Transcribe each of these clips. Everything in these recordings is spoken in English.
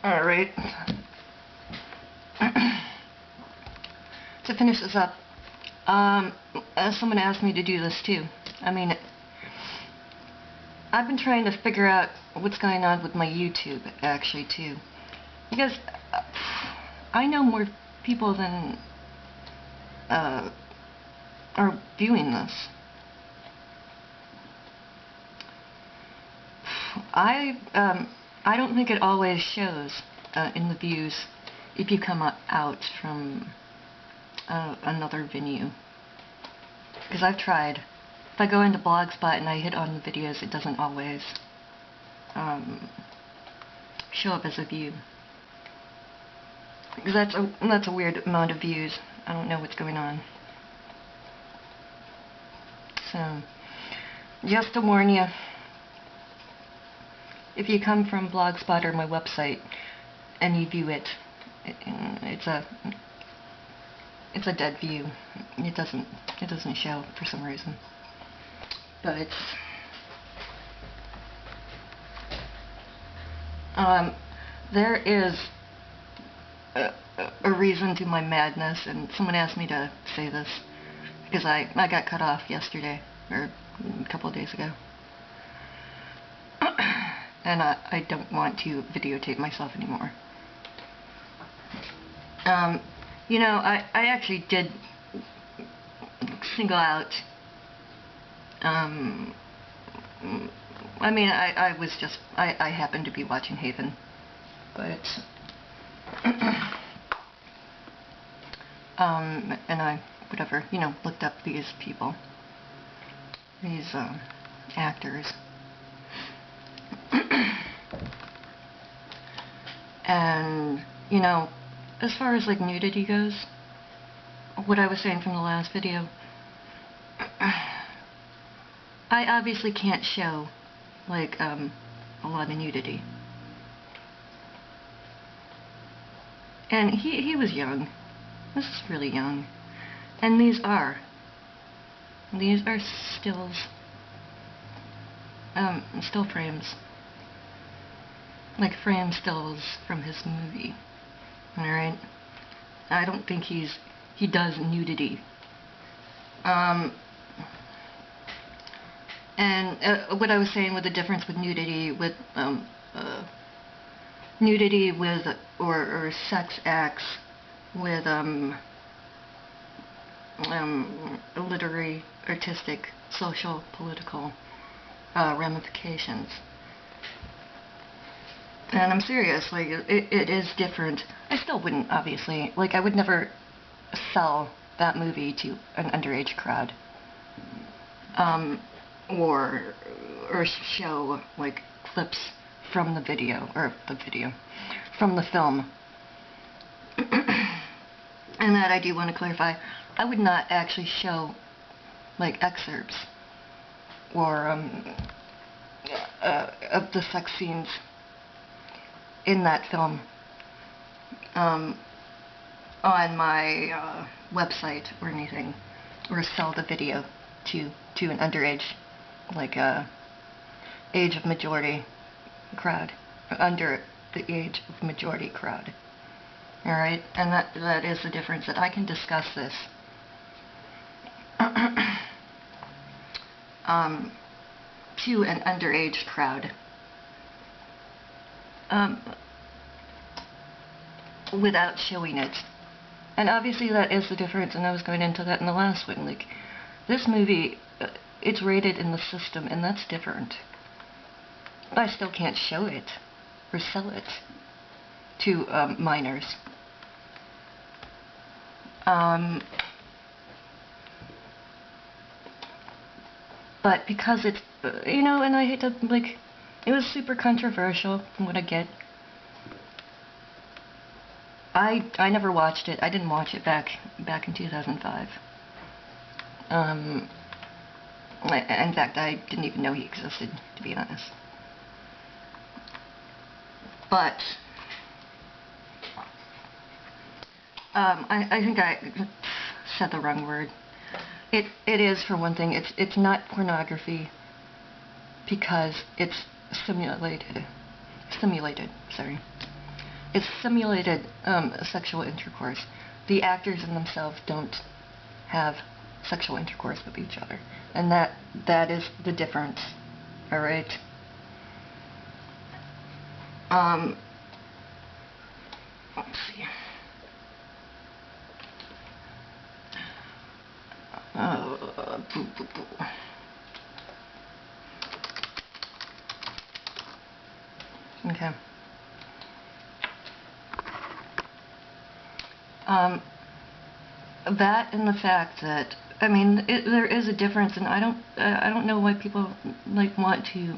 Alright. To finish this up, someone asked me to do this too. I mean, I've been trying to figure out what's going on with my YouTube, actually, too. Because I know more people than are viewing this. I don't think it always shows in the views if you come out from another venue. Because I've tried. If I go into Blogspot and I hit on the videos, it doesn't always show up as a view. Because that's a weird amount of views. I don't know what's going on. So, just to warn you, if you come from Blogspot or my website and you view it, it's a dead view. It doesn't show for some reason. But there is a reason to my madness, and someone asked me to say this because I got cut off yesterday or a couple of days ago. And I don't want to videotape myself anymore. You know, I actually did single out, I mean, I happened to be watching Haven, but, and I, whatever, you know, looked up these people, these, actors. And, you know, as far as like nudity goes, what I was saying from the last video, I obviously can't show like a lot of nudity. And he was young. This is really young. And these are stills, still frames. Like frame stills from his movie. Alright? I don't think he does nudity. And what I was saying with the difference with nudity with or sex acts with literary, artistic, social, political ramifications. And I'm serious, like, it is different. I still wouldn't, obviously, like, I would never sell that movie to an underage crowd. Or show, like, clips from the from the film. And that I do want to clarify, I would not actually show, like, excerpts or, of the sex scenes in that film on my website or anything, or sell the video to an underage, like age of majority crowd, under the age of majority crowd. All right, and that is the difference. That I can discuss this to an underage crowd. Without showing it. And obviously that is the difference, and I was going into that in the last one. Like, this movie, it's rated in the system, and that's different. But I still can't show it or sell it to minors. But because it's, you know, and I hate to, like, it was super controversial from what I get. I never watched it. I didn't watch it back in 2005. In fact, I didn't even know he existed, to be honest. But I think I said the wrong word. It is, for one thing, it's not pornography because it's simulated. Sorry. It's simulated sexual intercourse. The actors in themselves don't have sexual intercourse with each other, and that is the difference. All right. Let's see. Boo, boo, boo. Okay. That and the fact that, I mean, there is a difference, and I don't know why people like want to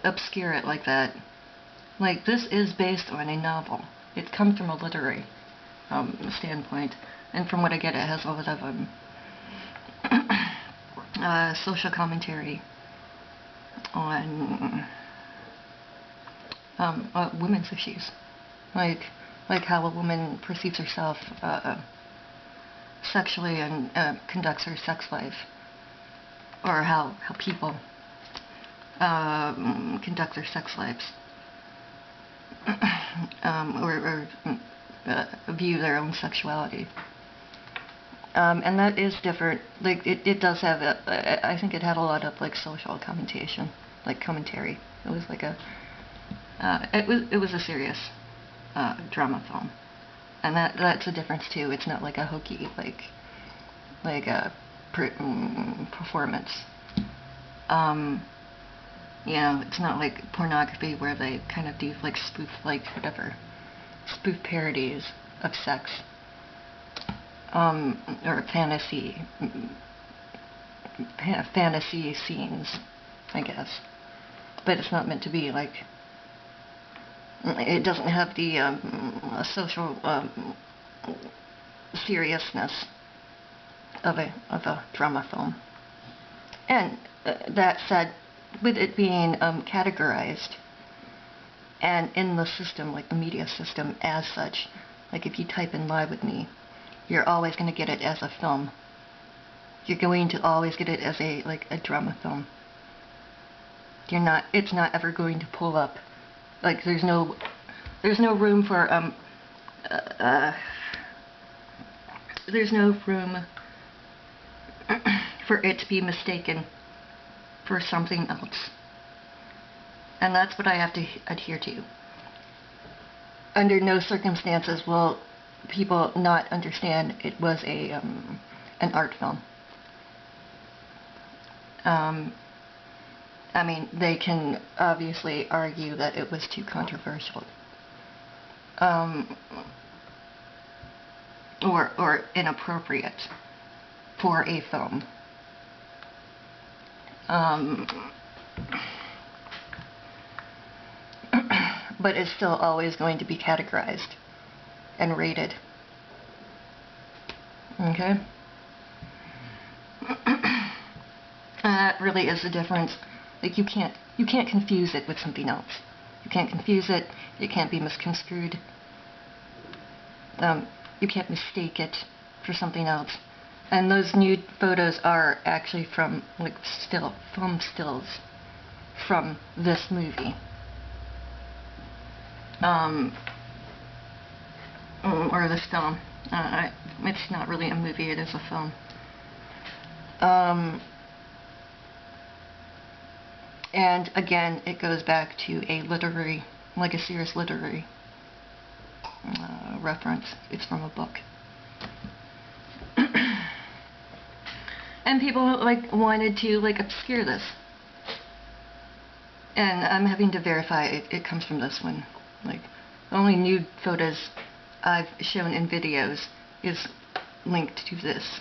obscure it like that. Like, this is based on a novel. It comes from a literary standpoint, and from what I get, it has a lot of social commentary on women's issues, like how a woman perceives herself sexually and conducts her sex life, or how people conduct their sex lives, or view their own sexuality. And that is different. Like, it does have I think it had a lot of like social commentary. It was like it was a serious drama film, and that's a difference too. It's not like a hokey like a performance. You know, it's not like pornography where they kind of do like spoof parodies of sex, or fantasy scenes, I guess. But it's not meant to be like. It doesn't have the social seriousness of a drama film. And that said, with it being categorized and in the system, like the media system as such, like if you type in "Lie with Me," you're always going to get it as a film. You're going to always get it as a drama film. It's not ever going to pull up. Like, there's no room for there's no room for it to be mistaken for something else. And that's what I have to adhere to. Under no circumstances will people not understand it was an art film. I mean, they can obviously argue that it was too controversial, or inappropriate for a film. But it's still always going to be categorized and rated. Okay? That really is the difference. Like, you can't confuse it with something else. You can't confuse it. It can't be misconstrued. You can't mistake it for something else. And those nude photos are actually from film stills from this movie. Or this film. It's not really a movie, it is a film. And again, it goes back to a serious literary reference. It's from a book. And people wanted to obscure this. And I'm having to verify it comes from this one. Like, the only nude photos I've shown in videos is linked to this.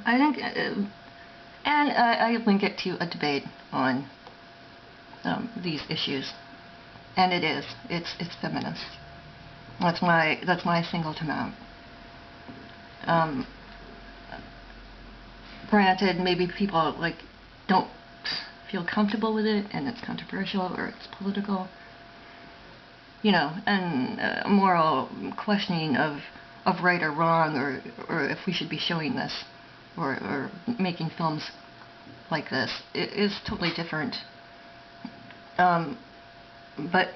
I think, and I link it to a debate on these issues, and it's feminist. That's my single to mount. Granted, maybe people don't feel comfortable with it, and it's controversial or it's political, and moral questioning of right or wrong, or if we should be showing this. or making films like this. It is totally different. But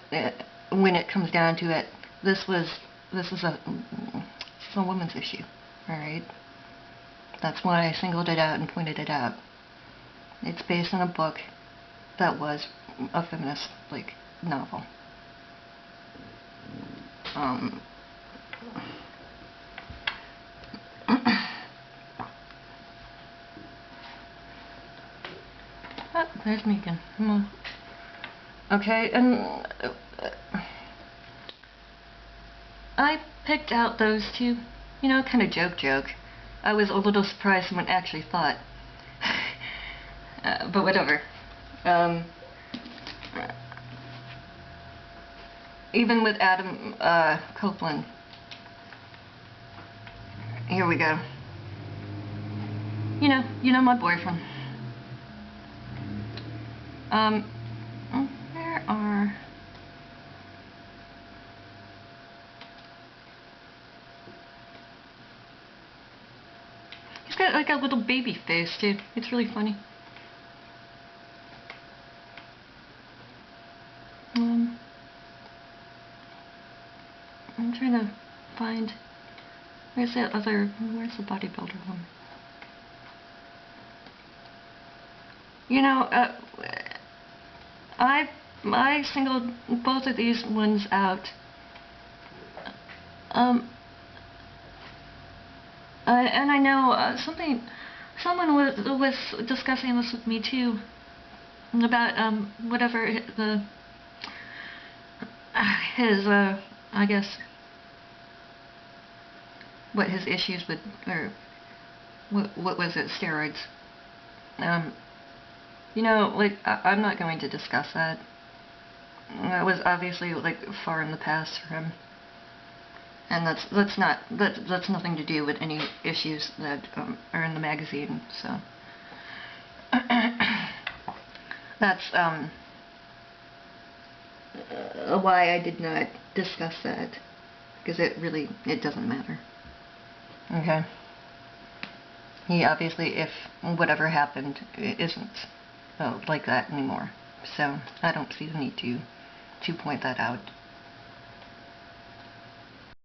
when it comes down to it, this is a woman's issue. All right. That's why I singled it out and pointed it out. It's based on a book that was a feminist novel. Oh, there's me again. Okay, and I picked out those two, kind of joke. I was a little surprised someone actually thought. But whatever. Even with Adam Copeland. Here we go. You know my boyfriend. Where are... He's got like a little baby face too. It's really funny. I'm trying to find... where's the bodybuilder one? I singled both of these ones out. And I know someone was discussing this with me too, about whatever his I guess what his issues with, or what was it, steroids. I'm not going to discuss that. That was obviously far in the past for him, and that's nothing to do with any issues that are in the magazine. So that's why I did not discuss that, because it doesn't matter. Okay. He obviously, if whatever happened, it isn't like that anymore. So I don't see the need to point that out.